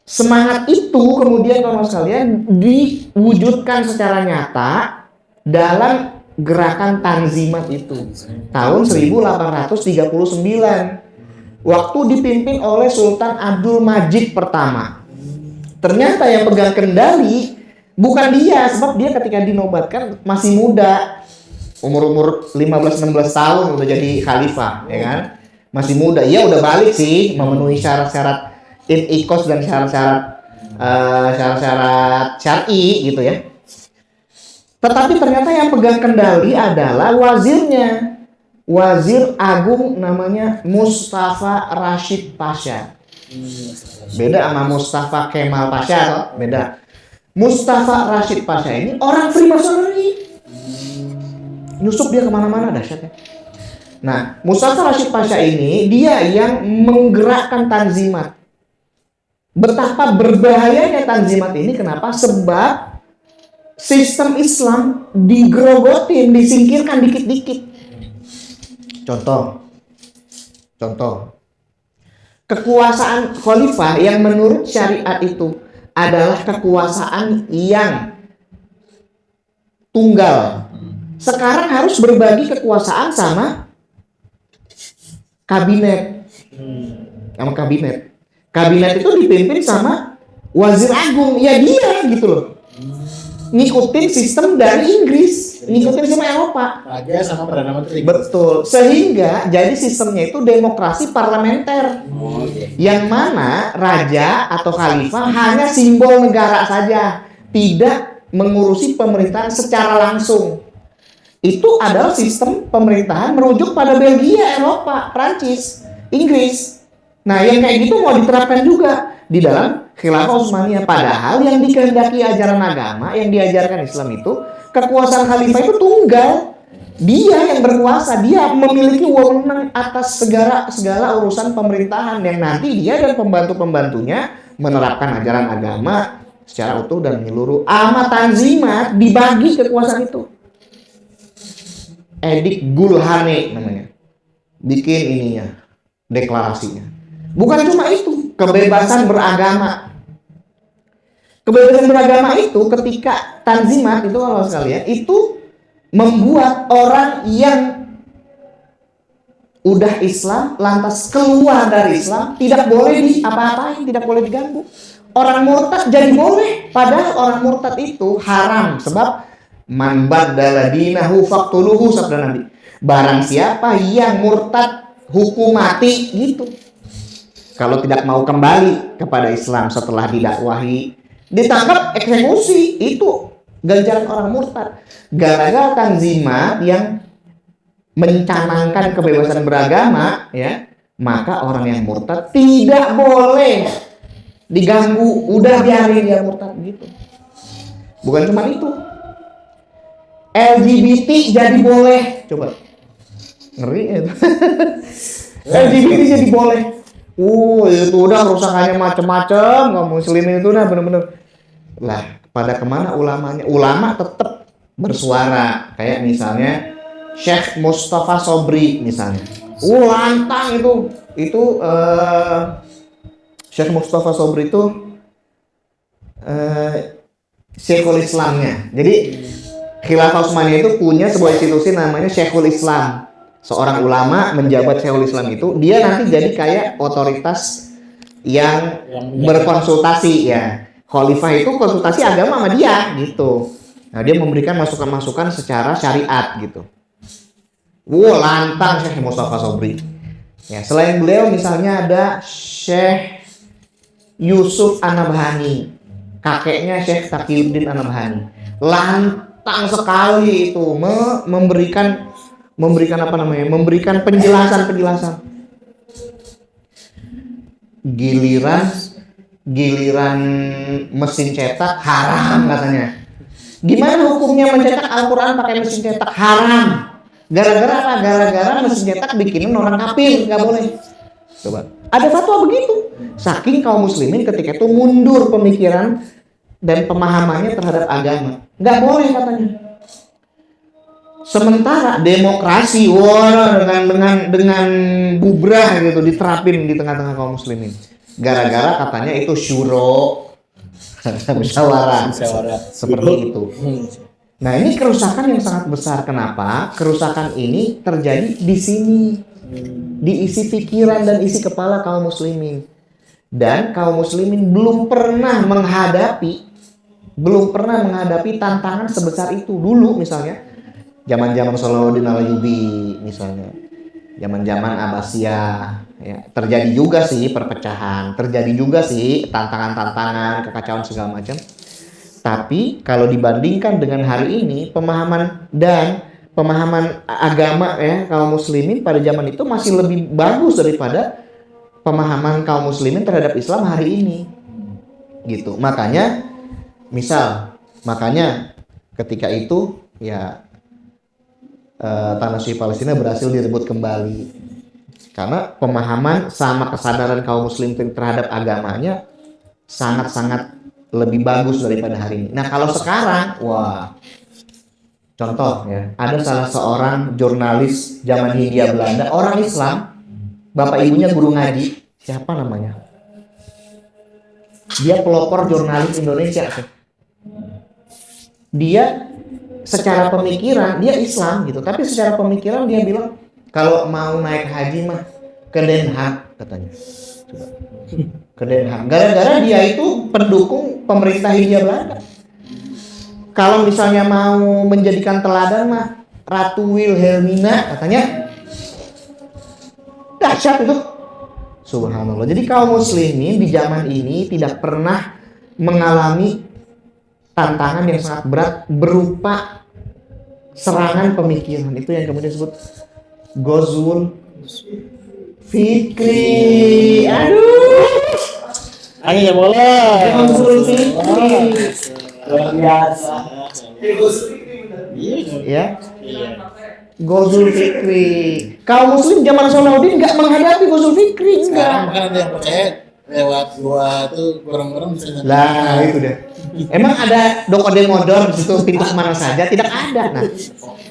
semangat itu kemudian teman-teman sekalian diwujudkan secara nyata dalam gerakan Tanzimat itu tahun 1839 waktu dipimpin oleh Sultan Abdul Majid pertama. Ternyata yang pegang kendali bukan dia, sebab dia ketika dinobatkan masih muda, umur 15-16 tahun udah jadi khalifah, ya kan? Masih muda. Iya udah balik sih, memenuhi syarat-syarat inkos dan syarat-syarat syar'i gitu ya. Tetapi ternyata yang pegang kendali adalah wazirnya, wazir agung namanya Mustafa Rashid Pasha. Beda sama Mustafa Kemal Pasha toh? Beda. Mustafa Rashid Pasha ini orang Freemasonry. Nyusup dia kemana-mana, dahsyat ya. Nah, Mustafa Rashid Pasha ini dia yang menggerakkan Tanzimat. Betapa berbahayanya Tanzimat ini, kenapa? Sebab sistem Islam digerogotin, disingkirkan dikit-dikit. Contoh, kekuasaan khalifah yang menurut syariat itu adalah kekuasaan yang tunggal. Sekarang harus berbagi kekuasaan sama kabinet. Kabinet itu dipimpin sama wazir agung. Ya dia gitu loh. Ngikutin sistem dari Inggris, ngikutin sistem Eropa. Raja sama Perdana Menteri. Betul. Sehingga jadi sistemnya itu demokrasi parlementer. Yang mana raja atau khalifah hanya simbol negara saja, tidak mengurusi pemerintahan secara langsung. Itu adalah sistem pemerintahan merujuk pada Belgia, Eropa, Prancis, Inggris. Nah, yang kayak gitu mau diterapkan juga di dalam Khilafah Utsmaniyah. Padahal yang dikehendaki ajaran agama, yang diajarkan Islam itu, kekuasaan khalifah itu tunggal. Dia yang berkuasa, dia memiliki wewenang atas segala urusan pemerintahan, yang nanti dia dan pembantu-pembantunya menerapkan ajaran agama secara utuh dan menyeluruh. Ama Tanzimat dibagi kekuasaan itu. Edik Gulhane namanya, bikin ininya, deklarasinya. Bukan cuma itu, kebebasan beragama. Kebebasan beragama itu ketika Tanzimat itu, kalau sekalian, itu membuat orang yang udah Islam lantas keluar dari Islam tidak boleh diapa-apain, tidak boleh diganggu. Orang murtad jadi boleh, padahal orang murtad itu haram, sebab man baddala dinahu faqtuluhu, sabda Nabi. Barang siapa yang murtad, hukum mati gitu. Kalau tidak mau kembali kepada Islam setelah didakwahi, ditangkap, eksekusi. Itu ganjaran orang murtad. Gara-gara Tanzimat yang mencanangkan kebebasan beragama, ya, maka orang yang murtad tidak boleh diganggu. Udah biarin dia murtad gitu. Bukan cuma itu, LGBT jadi boleh. Coba, ngeri itu. LGBT jadi boleh. Itu udah kerusakannya macam-macam. Nggak muslimin itu udah bener-bener. Lah, pada kemana ulamanya? Ulama tetap bersuara. Kayak misalnya Syekh Mustafa Sobri misalnya. Lantang itu. Syekh Mustafa Sobri itu Syekhul Islamnya. Jadi Khilafah Utsmaniyah itu punya sebuah institusi namanya Syekhul Islam. Seorang ulama menjabat Syekhul Islam itu, dia nanti jadi kayak otoritas yang berkonsultasi, ya. Khalifah itu konsultasi agama sama dia gitu. Nah, dia memberikan masukan-masukan secara syariat gitu. Lantang Syekh Mustafa Sobri. Ya, selain beliau misalnya ada Syekh Yusuf An-Nabhani, kakeknya Syekh Taqiyuddin An-Nabhani. Lantang sekali itu memberikan penjelasan. Giliran mesin cetak haram katanya. Gimana hukumnya mencetak Al-Quran pakai mesin cetak? Haram. Gara-gara apa? Gara-gara mesin cetak bikinin orang kafir, nggak boleh. Coba, ada fatwa begitu. Saking kaum muslimin ketika itu mundur pemikiran dan pemahamannya terhadap agama, nggak boleh katanya. Sementara demokrasi, dengan bubrah gitu diterapin di tengah-tengah kaum muslimin. Gara-gara katanya itu syuro, musyawarah seperti itu. Nah, ini kerusakan yang sangat besar. Kenapa? Kerusakan ini terjadi di sini, di isi pikiran dan isi kepala kaum muslimin. Dan kaum muslimin belum pernah menghadapi tantangan sebesar itu dulu. Misalnya zaman-zaman Salahuddin Ayyubi, misalnya zaman-zaman Abbasiyah, ya, terjadi juga sih perpecahan, terjadi juga sih tantangan-tantangan, kekacauan segala macam. Tapi kalau dibandingkan dengan hari ini, pemahaman agama, ya, kaum muslimin pada zaman itu masih lebih bagus daripada pemahaman kaum muslimin terhadap Islam hari ini. Gitu. Makanya ketika itu, ya, tanah suci Palestina berhasil direbut kembali. Karena pemahaman sama kesadaran kaum muslim terhadap agamanya sangat-sangat lebih bagus daripada hari ini. Nah kalau sekarang, wah, contoh ya, ada salah seorang jurnalis zaman Hindia Belanda, orang Islam, bapak ibunya guru ngaji, siapa namanya? Dia pelopor jurnalis Indonesia. Dia secara pemikiran dia Islam gitu, tapi secara pemikiran dia bilang kalau mau naik haji mah ke Den Haag katanya. Coba. Ke Den Haag. Gara-gara dia itu pendukung pemerintah Hindia Belanda. Kalau misalnya mau menjadikan teladan mah Ratu Wilhelmina katanya. Dahsyat itu. Subhanallah. Jadi kaum muslimin di zaman ini tidak pernah mengalami tantangan yang sangat berat berupa serangan pemikiran. Itu yang kemudian disebut Ghazwul Fikri. Aduh. Angin ya bola. Ghazwul Fikri. Luar biasa. Ya. Ghazwul Fikri. Kaum muslim zaman Salahuddin nggak menghadapi Ghazwul Fikri, Sekarang enggak. kan ada yang percaya lewat gua tuh bareng-bareng bisa nyampe. Lah itu deh. Emang ada dokodemodor di situ pintu kemana saja? Tidak ada. Nah,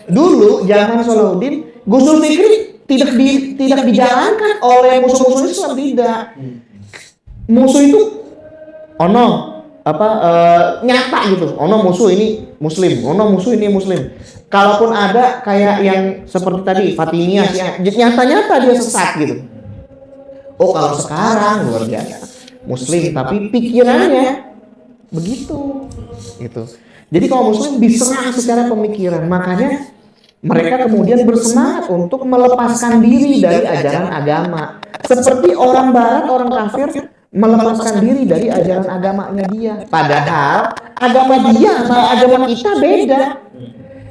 dulu zaman Salahuddin Ghazwul Fikri tidak dijalankan oleh musuh-musuh Islam, tidak. Musuh itu nyata gitu. Musuh ini muslim, musuh ini muslim. Kalaupun ada kayak yang seperti tadi Fatimiyah, nyata-nyata dia sesat gitu. Oh kalau sekarang luar biasa, muslim tapi pikirannya begitu, gitu. Jadi kalau muslim diserang secara pemikiran, makanya mereka kemudian bersemangat untuk melepaskan diri dari ajaran agama. Seperti orang Barat, orang kafir melepaskan diri dari ajaran agamanya dia. Padahal agama dia sama agama kita beda.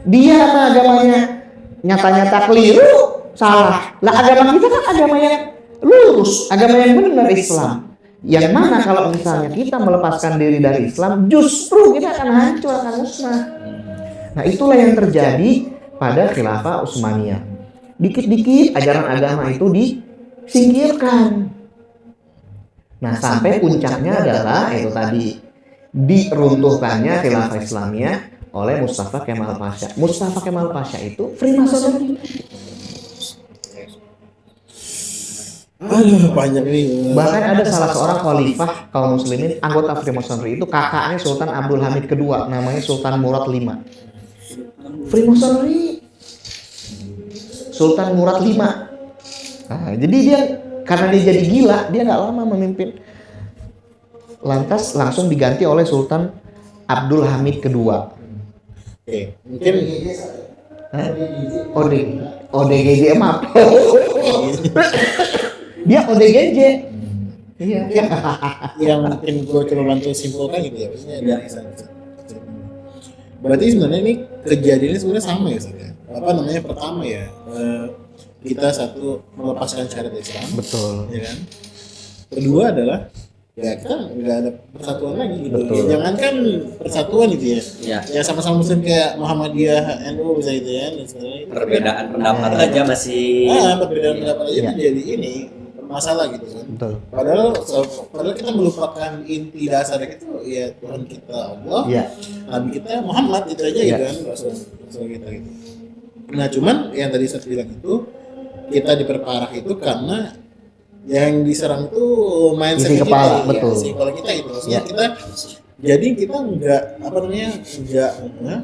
Dia sama agamanya nyata-nyata keliru, salah. Lah agama kita kan agama yang lurus, agama yang benar, Islam. Yang mana kalau misalnya kita melepaskan diri dari Islam, justru kita akan hancur, akan musnah. Nah itulah yang terjadi pada Khilafah Utsmaniyah. Dikit-dikit ajaran agama itu disingkirkan. Nah sampai puncaknya adalah itu tadi, diruntuhkannya Khilafah Islamiyah oleh Mustafa Kemal Pasha. Mustafa Kemal Pasha itu Freemasonry. Aduh banyak nih. Bahkan ada salah seorang khalifah kaum muslimin anggota Freemasonry itu kakaknya Sultan Abdul Hamid kedua, namanya Sultan Murad V. Freemasonry Sultan Murad V. Nah, jadi dia karena dia jadi gila, dia nggak lama memimpin. Lantas langsung diganti oleh Sultan Abdul Hamid kedua. Oke, mungkin ODGJ maaf. Dia ODGJ. Iya. yang mungkin gue coba bantu simpulkan gitu ya, maksudnya dari sana. Berarti sebenarnya ini kejadiannya sebenarnya sama ya, Ustaz, ya? Apa namanya, pertama ya, kita satu melepaskan syariat Islam, Betul. ya kan? Kedua adalah ya kita nggak ada persatuan lagi gitu. Betul. Ya, jangankan persatuan gitu ya. Ya. Ya sama-sama muslim kayak Muhammadiyah, NU bisa gitu ya. Dan sebenarnya Perbedaan pendapat aja masih perbedaan pendapat aja Ya. itu jadi ini masalah gitu kan. Betul. Padahal kita melupakan inti dasar itu ya Tuhan kita Allah, Iya. Nabi kita Muhammad, itu aja Ya. gitu kan, Rasul kita gitu. Nah cuman yang tadi saya bilang itu kita diperparah itu karena yang diserang itu mindset Isi kita, kepala, ya, betul. isi kepala kita itu. Maksudnya Ya. kita nggak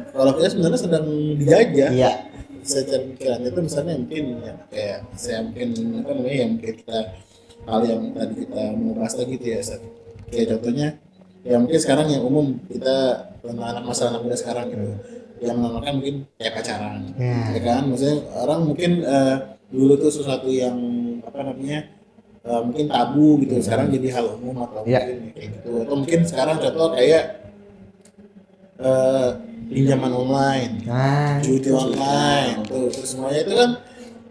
kalau kita sebenarnya sedang dijajah Iya. secara pikiran itu, misalnya mungkin ya kayak saya mungkin yang mungkin kita hal yang tadi kita mau bahas lagi gitu ya, Seth. Kayak contohnya ya mungkin sekarang yang umum kita anak masalah anak muda sekarang gitu yang menamakan mungkin kayak pacaran, Ya. ya kan, maksudnya orang mungkin dulu tuh sesuatu yang mungkin tabu gitu, sekarang jadi hal umum atau Ya. mungkin kayak gitu, atau mungkin sekarang contoh kayak pinjaman online, Nah, judi online, tuh semuanya itu kan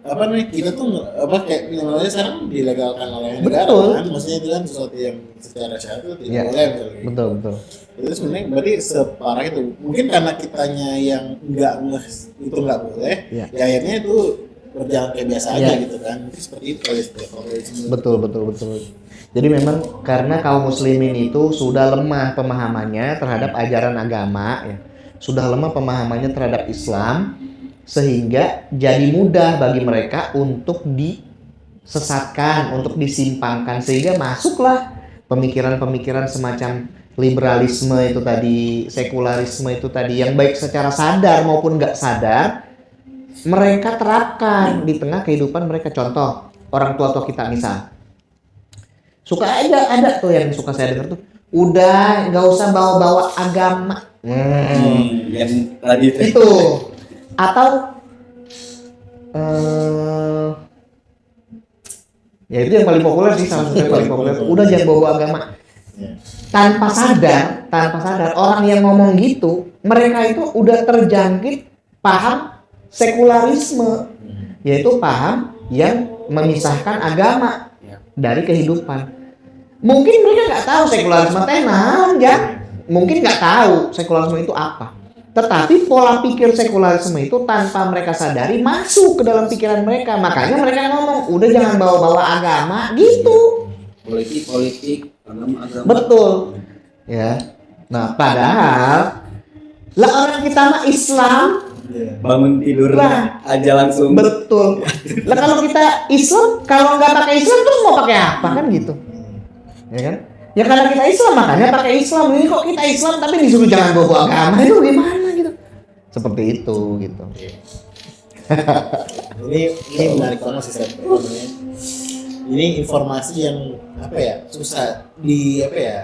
apa nih kita tuh apa kayak namanya sekarang dilegalkan oleh negara Betul. kan, maksudnya itu kan sesuatu yang secara syariat itu tidak Iya. boleh misalnya. Betul, betul. Itu sebenarnya berarti separah itu. Mungkin karena kitanya yang nggak ngeh itu nggak boleh, Iya. ya akhirnya itu berjalan kayak biasa aja Iya. gitu kan. Mungkin seperti itu kali ya. Betul, betul, betul. Jadi memang karena kaum muslimin itu sudah lemah pemahamannya terhadap ajaran agama ya. Sudah lemah pemahamannya terhadap Islam sehingga jadi mudah bagi mereka untuk disesatkan, untuk disimpangkan sehingga masuklah pemikiran-pemikiran semacam liberalisme itu tadi, sekularisme itu tadi yang baik secara sadar maupun nggak sadar mereka terapkan di tengah kehidupan mereka. Contoh, orang tua-tua kita misal suka ada tuh yang suka saya dengar tuh, udah nggak usah bawa-bawa agama. Yang tadi Itu atau ya itu yang paling populer sih, salah satu yang paling populer. Udah jangan bawa agama. Tanpa sadar orang yang ngomong gitu, mereka itu udah terjangkit paham sekularisme, yaitu paham yang memisahkan agama dari kehidupan. Mungkin mereka nggak tahu sekularisme teh naon ya, mungkin nggak tahu sekularisme itu apa. Tetapi pola pikir sekularisme itu tanpa mereka sadari masuk ke dalam pikiran mereka. Makanya mereka ngomong, udah jangan bawa-bawa agama gitu. politik, agama. Betul. Ya. Nah, padahal lah orang kita mah Islam. Bangun tidur Lah. aja langsung. Betul. Lah kalau kita Islam, kalau nggak pakai Islam terus mau pakai apa kan gitu. Ya kan? Ya karena kita Islam makanya pakai Islam. Ini kok kita Islam tapi disuruh jangan bawa agama, itu gimana gitu. Seperti itu gitu. Ini menarik banget sih Seth. Ini informasi yang apa ya, susah di apa ya,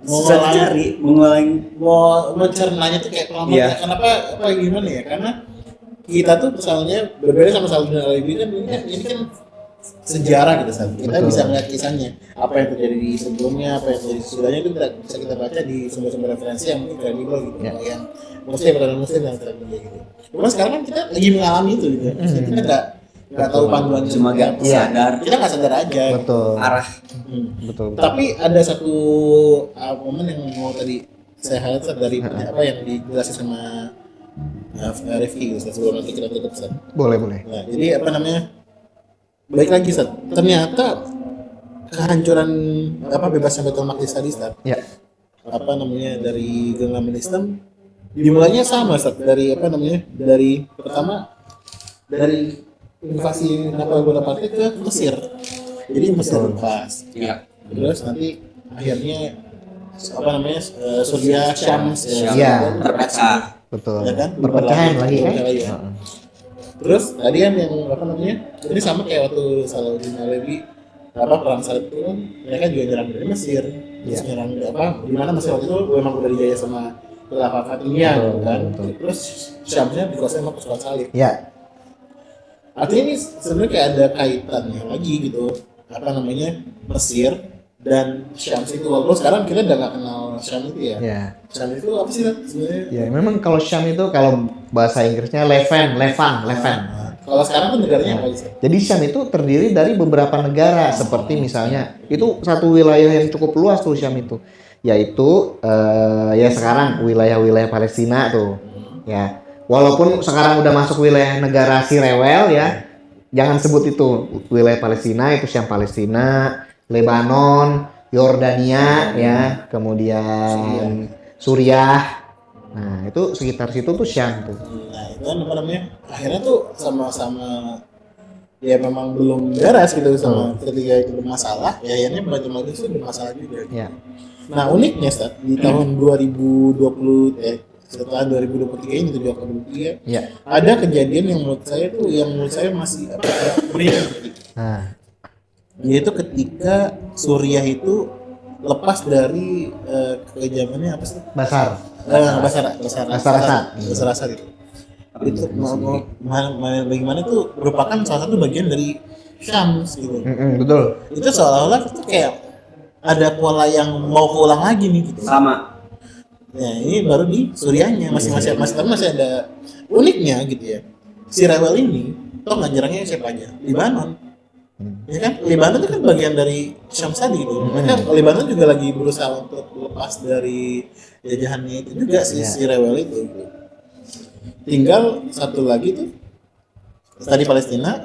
Susah dicari, mau mencernanya tuh kayak lama. Iya. Kenapa apa gimana ya? Karena kita tuh misalnya berbeda sama Saladin Al-Ayyubi kan ini kan sejarah gitu Seth. Kita Betul. bisa melihat kisahnya, apa yang terjadi di sebelumnya, apa yang terjadi sesudahnya itu bisa kita baca di sumber-sumber referensi yang mungkin kredibel gitu, Ya. yang muslim dan kredibel gitu. Cuma sekarang kan kita lagi mengalami itu gitu. Maksudnya kita nggak tahu panduan Cuma gak Iya. sadar kita nggak sadar aja. Betul. arah. Betul. Tapi ada satu momen yang mau tadi saya highlight dari apa yang dijelasin sama Rifki gitu, sebelum nanti kita tutup Seth. Boleh. Nah, jadi apa namanya? Baik lagi Seth. Ternyata kehancuran apa bebasnya Baitul Maqdis tadi Seth. Ya. Apa namanya dari genggaman Islam dimulainya sama Seth, dari apa namanya? Dari pertama dari invasi Bonaparte ke Mesir. Jadi Mesir lepas. Iya. Terus nanti akhirnya apa namanya Suriah Syam Iya. Terpecah. Betul. ya kan Perpecahan lagi kan? Berpecah lagi, ya. Terus tadi kan yang apa namanya ini sama kayak waktu Saladin Al-Ayyubi apa perang salib itu kan mereka juga nyerang dari Mesir, terus nyerang apa di mana Mesir waktu itu memang udah dijajah sama Khilafah Fatimiyah Betul, kan. betul. Terus Syamnya dikuasai sama pasukan salib. Ya. Artinya ini sebenarnya kayak ada kaitannya lagi gitu, apa namanya Mesir dan Syam itu. Walaupun sekarang kita udah nggak kenal Syam itu ya. Ya. Syam itu apa sih Tat, sebenarnya? Ya, memang kalau Syam itu kalau bahasa Inggrisnya Levant. Nah, kalau sekarang tuh negaranya apa sih? Jadi Syam itu terdiri dari beberapa negara seperti misalnya itu satu wilayah yang cukup luas tuh Syam itu, yaitu ya sekarang wilayah-wilayah Palestina tuh. Ya, walaupun sekarang udah masuk wilayah negara si rewel ya, jangan sebut itu wilayah Palestina, itu Syam Palestina, Lebanon, Yordania ya, kemudian Suriah. Nah, itu sekitar situ tuh Syam tuh. Nah itu kan apa namanya akhirnya tuh sama-sama ya memang belum beres gitu sama ketika itu bermasalah ya akhirnya Baitul Maqdis itu bermasalah juga. Ya. Nah uniknya Stat, di tahun 2020 setelah 2023 ini 7 Oktober 2023 Ya. ada kejadian yang menurut saya masih apa ya, brilliant. Nah, Yaitu ketika Suriah itu lepas dari kejamannya apa sih? Basar. Basar Asad itu. Itu bagaimana itu merupakan salah satu bagian dari Syam gitu. Betul. Itu seolah-olah itu kayak ada pola yang mau keulang lagi nih gitu. Sama. Ya ini baru di Suriahnya masih ada uniknya gitu ya. Si rebel ini toh nggak nyerangnya siapa aja? Libanon. Ya kan, Libanon itu kan bagian dari Syam tadi gitu. Mereka Libanon juga lagi berusaha untuk lepas dari jajahannya itu juga si rebel itu. Tinggal satu lagi tuh tadi Palestina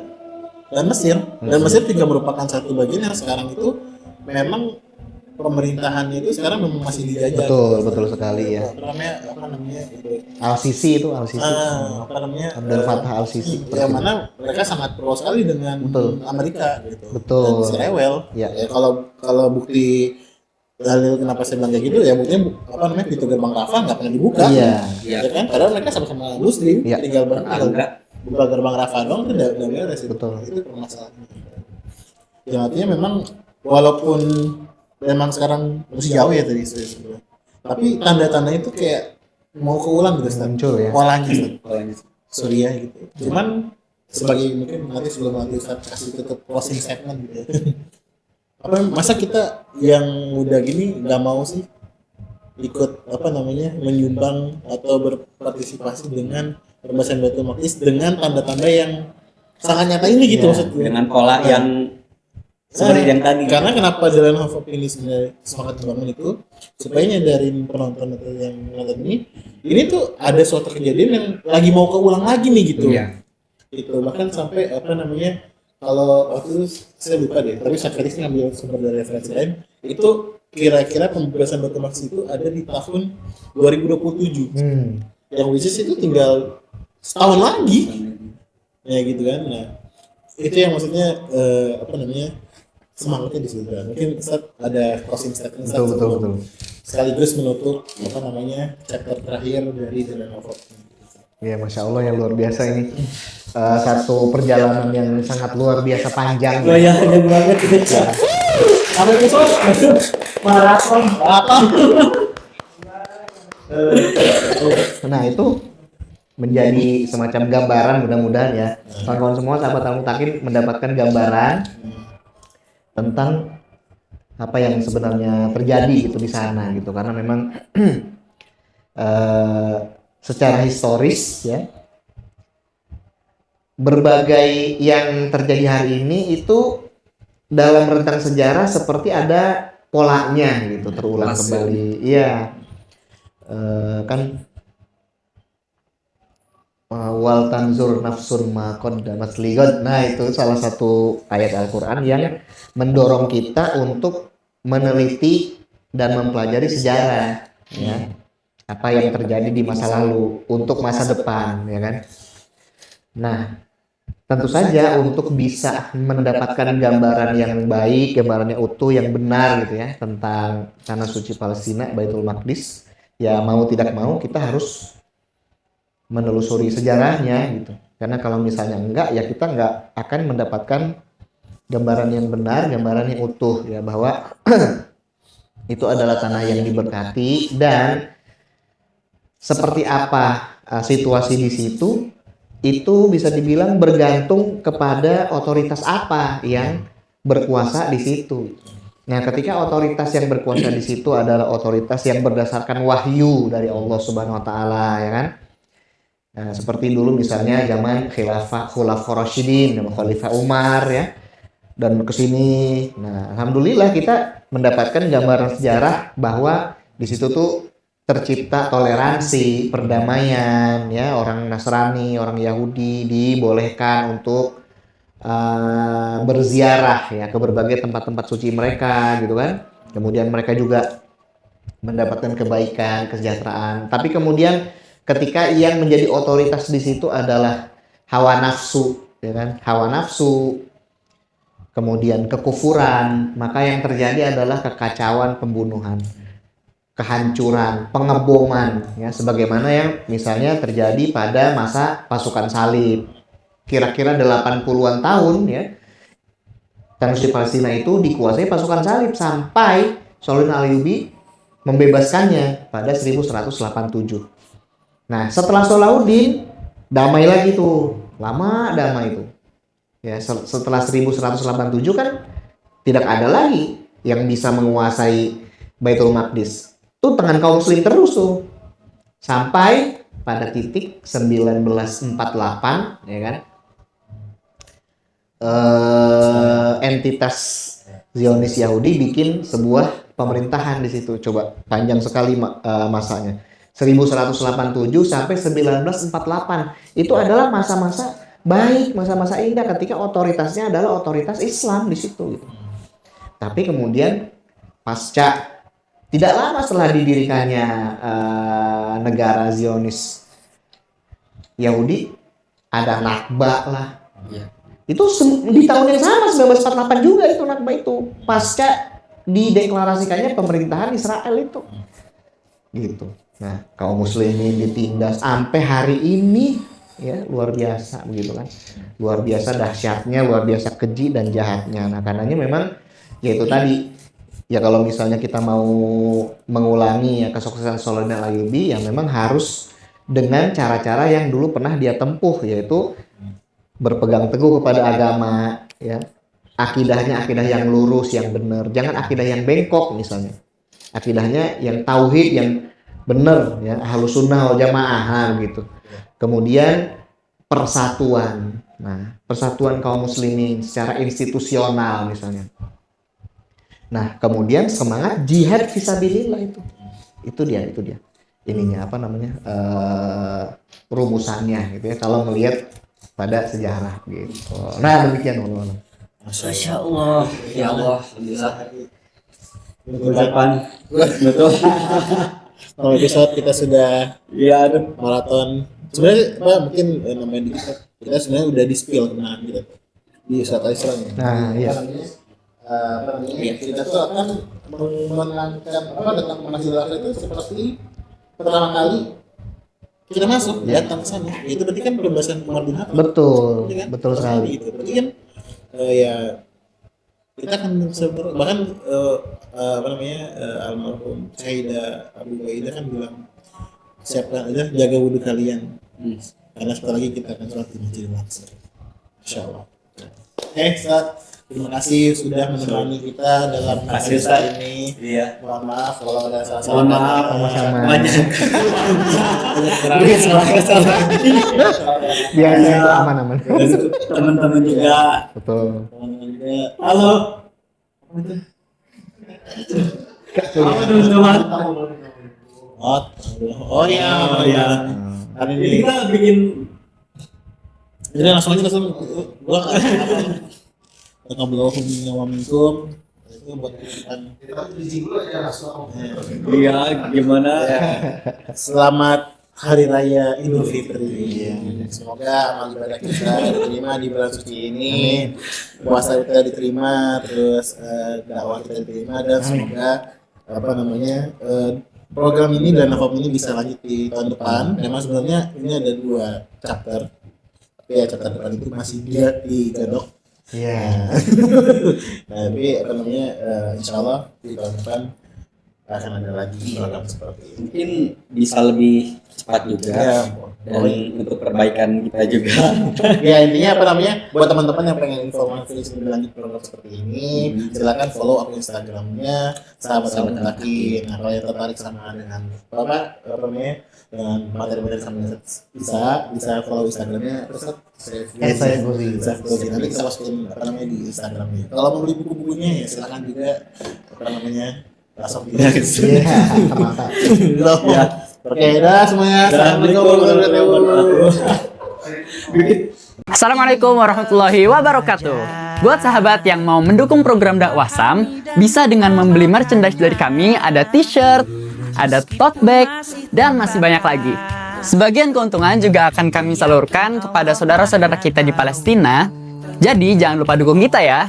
dan Mesir. Dan Mesir juga merupakan satu bagian yang sekarang itu memang pemerintahannya itu sekarang memang masih dijajah. Betul sekali ya. Apa namanya itu? Al-Sisi itu Al-Sisi. Apa namanya? Abdel Fattah Al-Sisi. Yang mana mereka sangat pro sekali dengan Amerika gitu. Betul. Dan Israel. Ya. Ya kalau bukti dalil kenapa saya bilang kayak gitu ya buktinya apa namanya pintu gerbang Rafah nggak pernah dibuka. Iya. Ya kan? Padahal mereka sama-sama Muslim. Iya. Tinggal buka gerbang Rafah dong itu udah beres. Betul. Itu permasalahannya. Yang artinya memang walaupun memang sekarang masih jauh ya tadi sebenarnya. Tapi tanda-tanda itu kayak mau keulang gitu Ustaz. Muncul ya. Polanya Suriah gitu. Cuman sebagai mungkin nanti sebelum nanti Ustaz kasih tutup closing statement gitu. Apa masa kita yang muda gini nggak mau sih ikut apa namanya menyumbang atau berpartisipasi dengan pembebasan Baitul Maqdis dengan tanda-tanda yang sangat nyata ini gitu maksudnya. Dengan pola yang seperti yang tadi. Karena kenapa Jalan Hope ini sebenarnya semangat membangun itu supaya nyadarin penonton atau yang nonton ini tuh ada suatu kejadian yang lagi mau keulang lagi nih gitu. Iya. Itu bahkan sampai apa namanya kalau waktu itu saya lupa deh, tapi saya kritis ngambil sumber dari referensi lain itu kira-kira pembebasan Baitul Maqdis itu ada di tahun 2027. Yang which is itu tinggal setahun lagi. Ya gitu kan. Nah, itu yang maksudnya apa namanya? Semangatnya di situ. Mungkin Ustaz ada closing statement Betul. sekaligus menutup apa namanya chapter terakhir dari Jalan Hope. Ya, Masya Allah yang luar biasa ini. Satu perjalanan yang sangat luar biasa panjang. Ya, ada banget gitu. Sampai besok. Maraton. Nah, itu menjadi semacam gambaran mudah-mudahan ya. Kawan-kawan semua sahabat Al-Mutakin mendapatkan gambaran tentang apa yang sebenarnya terjadi gitu di sana gitu karena memang secara historis ya berbagai yang terjadi hari ini itu dalam rentang sejarah seperti ada polanya gitu terulang kembali. Iya. Kan wal tanzur nafsun ma qaddamat lighad. Nah, itu salah satu ayat Al-Qur'an yang mendorong kita untuk meneliti dan mempelajari sejarah ya. Apa yang terjadi di masa lalu untuk masa depan ya kan. Nah, tentu saja untuk bisa mendapatkan gambaran yang baik, gambaran yang utuh, yang benar gitu ya tentang tanah suci Palestina, Baitul Maqdis, ya mau tidak mau kita harus menelusuri sejarahnya gitu. Karena kalau misalnya enggak, ya kita enggak akan mendapatkan gambaran yang benar, gambaran yang utuh ya bahwa itu adalah tanah yang diberkati dan seperti apa situasi di situ itu bisa dibilang bergantung kepada otoritas apa yang berkuasa di situ. Nah, ketika otoritas yang berkuasa di situ adalah otoritas yang berdasarkan wahyu dari Allah Subhanahu wa taala ya kan. Nah, seperti dulu misalnya zaman Khulafaur Rasyidin, zaman Khalifah Umar ya. Dan ke sini. Nah, alhamdulillah kita mendapatkan gambaran sejarah bahwa di situ tuh tercipta toleransi, perdamaian ya, orang Nasrani, orang Yahudi dibolehkan untuk berziarah ya ke berbagai tempat-tempat suci mereka gitu kan. Kemudian mereka juga mendapatkan kebaikan, kesejahteraan. Tapi kemudian ketika yang menjadi otoritas di situ adalah hawa nafsu ya kan, hawa nafsu, kemudian kekufuran, maka yang terjadi adalah kekacauan, pembunuhan, kehancuran, pengeboman ya sebagaimana yang misalnya terjadi pada masa pasukan salib. Kira-kira 80-an tahun ya. Tanah suci Palestina itu dikuasai pasukan salib sampai Salahuddin Ayyubi membebaskannya pada 1187. Nah, setelah Salahuddin damai lagi tuh. Lama damai itu. Ya, setelah 1187 kan tidak ada lagi yang bisa menguasai Baitul Maqdis. Itu tangan kaum muslim terus tuh. Sampai pada titik 1948 ya kan. entitas Zionis Yahudi bikin sebuah pemerintahan di situ. Coba panjang sekali masanya. 1187 sampai 1948. Itu adalah masa-masa baik, masa-masa indah ketika otoritasnya adalah otoritas Islam di situ gitu. Tapi kemudian pasca tidak lama setelah didirikannya negara Zionis Yahudi, ada Nakba lah. Iya. Itu di tahun yang sama 1948 juga itu Nakba itu. Pasca dideklarasikannya pemerintahan Israel itu. Gitu. Nah, kaum muslimin ditindas sampai hari ini ya luar biasa begitu kan. Luar biasa dahsyatnya, luar biasa keji dan jahatnya. Nah, karenanya memang ya itu tadi ya kalau misalnya kita mau mengulangi ya kesuksesan Saladin Al-Ayyubi ya memang harus dengan cara-cara yang dulu pernah dia tempuh, yaitu berpegang teguh kepada agama ya. Akidahnya akidah yang lurus, yang benar. Jangan akidah yang bengkok misalnya. Akidahnya yang tauhid yang benar ya, ahlus sunnah wal jamaah gitu. Kemudian persatuan. Nah, persatuan kaum muslimin secara institusional misalnya. Nah, kemudian semangat jihad fisabilillah itu. Itu dia. Ininya apa namanya? Rumusannya gitu ya kalau melihat pada sejarah gitu. Nah, demikian teman-teman. Masya Allah, ya Allah, alhamdulillah. Ucapan, betul. Kalau episode kita sudah maraton. Sebenarnya Pak, mungkin namanya di kita sebenarnya udah di spill kemarin gitu di Ustaz Islam. Nah, iya. Kita tuh akan menangkan tentang penghasilan itu seperti pertama kali kita masuk datang ke sana. Itu berarti kan pembahasan Umar bin Khattab. Betul, kan? betul sekali. Gitu. Berarti kan ya kita kan bahkan almarhum Sayyidah Abu Ubaidah kan bilang siapkan aja jaga wudhu kalian karena sebentar lagi kita akan sholat di Masjidil Aqsa insyaallah. Ustaz, terima kasih sudah menemani kita dalam kasus ini. Iya. Mohon maaf kalau ada salah. Mohon maaf, sama-sama. Banyak. Biasa itu aman-aman. Teman-teman juga. Betul. Halo. Halo teman-teman. Oh ya. Hari ini Jadi kita bikin. Jadi langsung gua ngobrol sama minkum itu buat kita bridging dulu aja langsung. Iya, gimana? Selamat Hari Raya Idul Fitri. Semoga amal ibadah kita diterima di bulan suci ini. Puasa kita diterima, terus dakwah kita diterima dan semoga program ini dan Nafam ini bisa lanjut di tahun depan. Memang sebenarnya ini ada 2 chapter. Tapi ya chapter depan itu masih dia digodok. Iya. Tapi insya Allah di tahun depan akan ada lagi program seperti ini. Mungkin bisa lebih cepat juga. Ya, Dan untuk perbaikan kita juga. ya intinya buat teman-teman yang pengen informasi lebih lanjut program seperti ini silakan follow akun Instagramnya sahabat laki. Nah kalau yang tertarik sama dengan dengan materi-materi sama bisa follow Instagramnya terus Saya Gozi. nanti kita masukin di Instagramnya. Kalau mau beli buku-bukunya ya silakan juga langsung Iya, mantap. ya. Oke, dah semuanya. Assalamualaikum warahmatullahi wabarakatuh. Assalamualaikum warahmatullahi wabarakatuh. Buat sahabat yang mau mendukung program dakwah SAM, bisa dengan membeli merchandise dari kami, ada t-shirt, ada tote bag, dan masih banyak lagi. Sebagian keuntungan juga akan kami salurkan kepada saudara-saudara kita di Palestina. Jadi jangan lupa dukung kita ya.